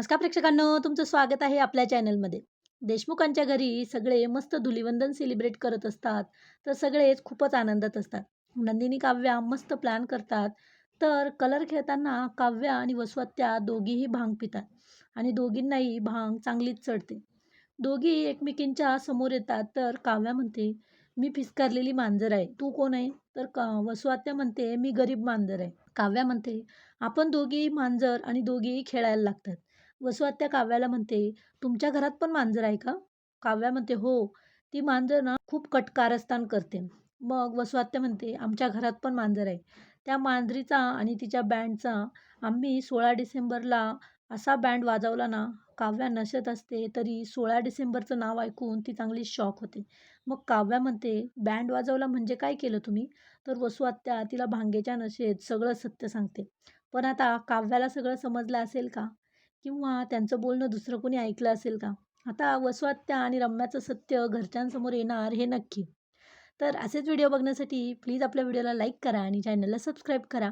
नमस्कार प्रेक्षकांनो, तुमचं स्वागत आहे आपल्या चॅनलमध्ये. देशमुखांच्या घरी सगळे मस्त धुलीवंदन सेलिब्रेट करत असतात, तर सगळेच खूपच आनंदात असतात. नंदिनी काव्या मस्त प्लॅन करतात, तर कलर खेळताना काव्या आणि वसुहत्या दोघीही भांग पितात आणि दोघींनाही भांग चांगलीच चढते. दोघी एकमेकींच्या समोर येतात, तर काव्या म्हणते, "मी फिस्कारलेली मांजर आहे. तू कोण आहे?" तर वसुहत्या म्हणते, "मी गरीब मांजर आहे." काव्या म्हणते, "आपण दोघी मांजर आणि दोघीही खेळायला लागतात." वसुहत्या काव्याला म्हणते, "तुमच्या घरात पण मांजर आहे का?" काव्या म्हणते, "हो, ती मांजर ना खूप कारस्थान करते." मग वसुहत्या म्हणते, "आमच्या घरात पण मांजर आहे. त्या मांजरीचा आणि तिच्या बँडचा आम्ही 16 डिसेंबरला असा बँड वाजवला ना." काव्या नशेत असते, तरी 16 डिसेंबरचं नाव ऐकून ती चांगली शॉक होते. मग काव्या म्हणते, "बँड वाजवला म्हणजे काय केलं तुम्ही?" तर वसुहत्या तिला भांगेच्या नशेत सगळं सत्य सांगते. पण आता काव्याला सगळं समजलं असेल का? किंवा त्यांचं बोलणं दुसरं कोणी ऐकलं असेल का? आता वसुहत्या आणि रम्याचं सत्य घरच्यांसमोर येणार हे नक्की. तर असेच व्हिडिओ बघण्यासाठी प्लीज आपल्या व्हिडिओला लाईक करा आणि चॅनलला सबस्क्राईब करा.